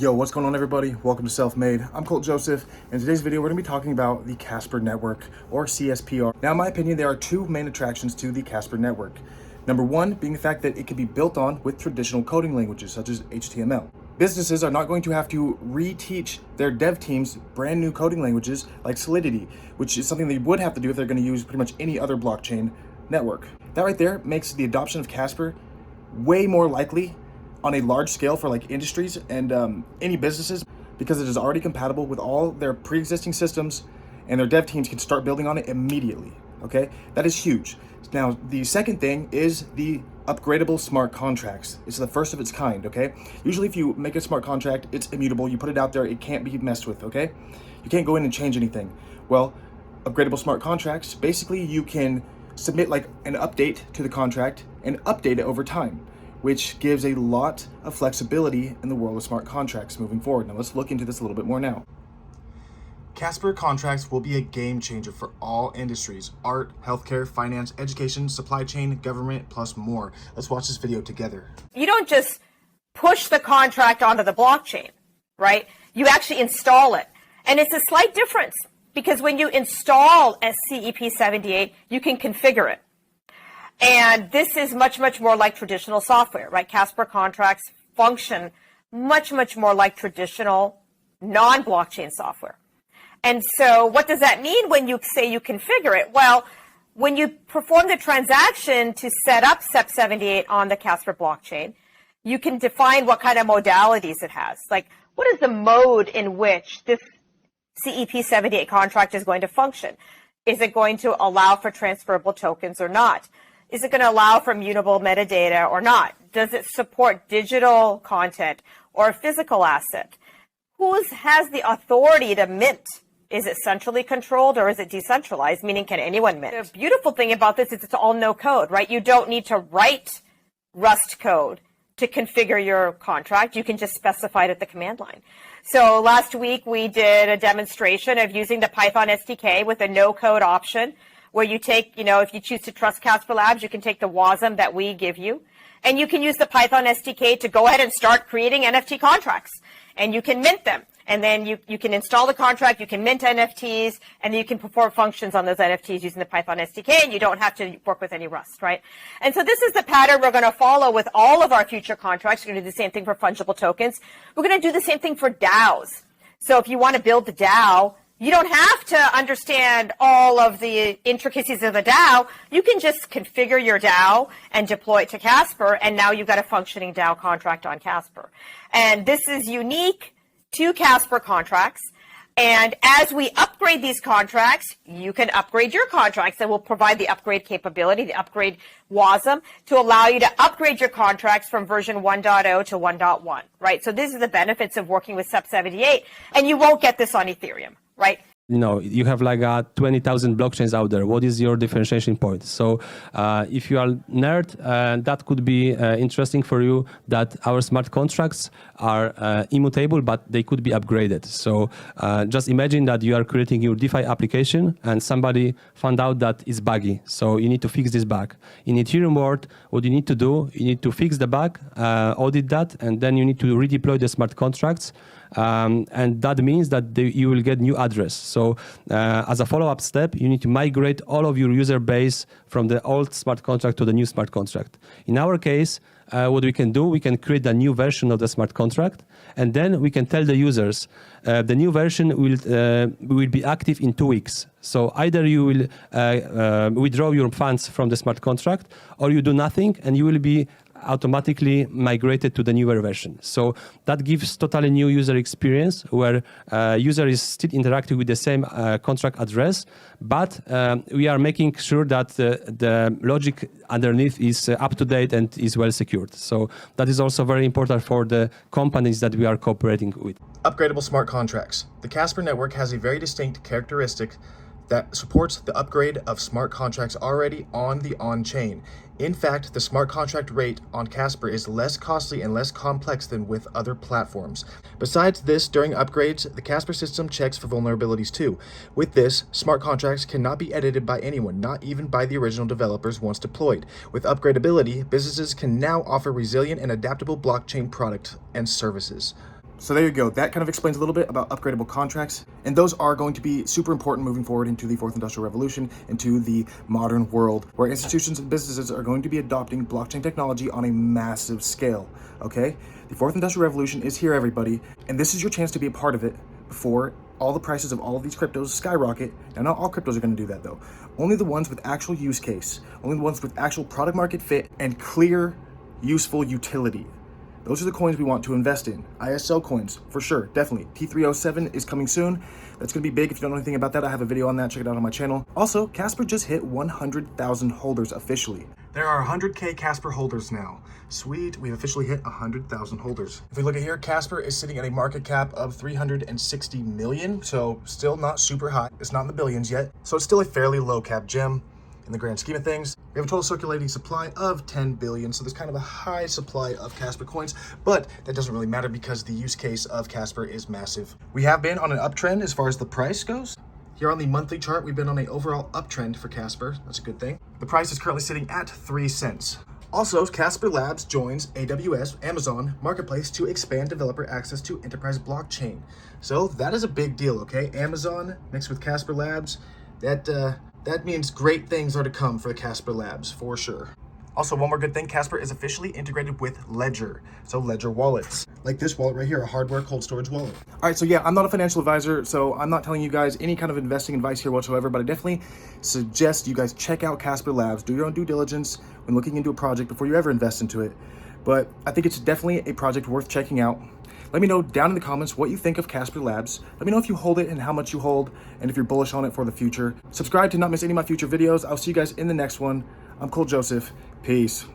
Yo, what's going on everybody? Welcome to Self-Made. I'm Colt Joseph, and in today's video we're going to be talking about the Casper network, or CSPR. Now in my opinion, there are two main attractions to the Casper network. Number one being the fact that it can be built on with traditional coding languages such as HTML. Businesses are not going to have to reteach their dev teams brand new coding languages like Solidity, which is something they would have to do if they're going to use pretty much any other blockchain network. That right there makes the adoption of Casper way more likely on a large scale for like industries and any businesses, because it is already compatible with all their pre-existing systems and their dev teams can start building on it immediately. Okay, that is huge. Now the second thing is the upgradable smart contracts. It's the first of its kind. Okay, usually if you make a smart contract, it's immutable. You put it out there, it can't be messed with. Okay, you can't go in and change anything. Well, upgradable smart contracts, basically you can submit like an update to the contract and update it over time, which gives a lot of flexibility in the world of smart contracts moving forward. Now let's look into this a little bit more now. Casper Contracts will be a game changer for all industries: art, healthcare, finance, education, supply chain, government, plus more. Let's watch this video together. You don't just push the contract onto the blockchain, right? You actually install it. And it's a slight difference because when you install SCEP 78, you can configure it. And this is much more like traditional software, right? Casper contracts function much more like traditional non-blockchain software. And so what does that mean when you say you configure it? Well, when you perform the transaction to set up SCEP 78 on the Casper blockchain, you can define what kind of modalities it has. Like, what is the mode in which this CEP 78 contract is going to function? Is it going to allow for transferable tokens or not? Is it going to allow for mutable metadata or not? Does it support digital content or a physical asset? Who has the authority to mint? Is it centrally controlled or is it decentralized? Meaning, can anyone mint? The beautiful thing about this is it's all no code, right? You don't need to write Rust code to configure your contract. You can just specify it at the command line. So last week we did a demonstration of using the Python SDK with a no code option, where you take, if you choose to trust Casper Labs, you can take the WASM that we give you, and you can use the Python SDK to go ahead and start creating NFT contracts, and you can mint them. And then you can install the contract, you can mint NFTs, and then you can perform functions on those NFTs using the Python SDK, and you don't have to work with any Rust, right? And so this is the pattern we're going to follow with all of our future contracts. We're going to do the same thing for fungible tokens. We're going to do the same thing for DAOs. So if you want to build the DAO, you don't have to understand all of the intricacies of the DAO. You can just configure your DAO and deploy it to Casper, and now you've got a functioning DAO contract on Casper. And this is unique to Casper contracts. And as we upgrade these contracts, you can upgrade your contracts, and we'll provide the upgrade capability, the upgrade WASM, to allow you to upgrade your contracts from version 1.0 to 1.1, right? So these are the benefits of working with SCEP 78, and you won't get this on Ethereum, right? You have like 20,000 blockchains out there. What is your differentiation point? So if you are nerd, that could be interesting for you, that our smart contracts are immutable, but they could be upgraded. So just imagine that you are creating your DeFi application and somebody found out that it's buggy. So you need to fix this bug. In Ethereum world, what you need to do, you need to fix the bug, audit that, and then you need to redeploy the smart contracts. And that means that you will get new address. So as a follow-up step, you need to migrate all of your user base from the old smart contract to the new smart contract. In our case, what we can do, we can create a new version of the smart contract, and then we can tell the users the new version will be active in 2 weeks. So either you will withdraw your funds from the smart contract, or you do nothing and you will be automatically migrated to the newer version. So that gives totally new user experience, where user is still interacting with the same contract address, but we are making sure that the logic underneath is up to date and is well secured. So that is also very important for the companies that we are cooperating with. Upgradable smart contracts. The Casper network has a very distinct characteristic that supports the upgrade of smart contracts already on the on-chain. In fact, the smart contract rate on Casper is less costly and less complex than with other platforms. Besides this, during upgrades, the Casper system checks for vulnerabilities too. With this, smart contracts cannot be edited by anyone, not even by the original developers once deployed. With upgradability, businesses can now offer resilient and adaptable blockchain products and services. So there you go. That kind of explains a little bit about upgradable contracts. And those are going to be super important moving forward into the fourth industrial revolution, into the modern world, where institutions and businesses are going to be adopting blockchain technology on a massive scale, okay? The fourth industrial revolution is here, everybody. And this is your chance to be a part of it before all the prices of all of these cryptos skyrocket. Now, not all cryptos are going to do that, though. Only the ones with actual use case, only the ones with actual product market fit and clear, useful utility. Those are the coins we want to invest in. ISO coins, for sure, definitely. T307 is coming soon. That's going to be big. If you don't know anything about that, I have a video on that. Check it out on my channel. Also, Casper just hit 100,000 holders officially. There are 100K Casper holders now. Sweet, we've officially hit 100,000 holders. If we look at here, Casper is sitting at a market cap of 360 million, so still not super high. It's not in the billions yet, so it's still a fairly low cap gem in the grand scheme of things. We have a total circulating supply of 10 billion, so there's kind of a high supply of Casper coins, but that doesn't really matter because the use case of Casper is massive. We have been on an uptrend as far as the price goes. Here on the monthly chart, we've been on an overall uptrend for Casper. That's a good thing. The price is currently sitting at 3 cents. Also, Casper Labs joins AWS, Amazon Marketplace to expand developer access to enterprise blockchain. So that is a big deal, okay? Amazon mixed with Casper Labs, that means great things are to come for the Casper Labs, for sure. Also, one more good thing, Casper is officially integrated with Ledger. So Ledger wallets, like this wallet right here, a hardware cold storage wallet. All right, so yeah, I'm not a financial advisor, so I'm not telling you guys any kind of investing advice here whatsoever, but I definitely suggest you guys check out Casper Labs, do your own due diligence when looking into a project before you ever invest into it. But I think it's definitely a project worth checking out. Let me know down in the comments what you think of Casper Labs. Let me know if you hold it and how much you hold, and if you're bullish on it for the future. Subscribe to not miss any of my future videos. I'll see you guys in the next one. I'm Cole Joseph. Peace.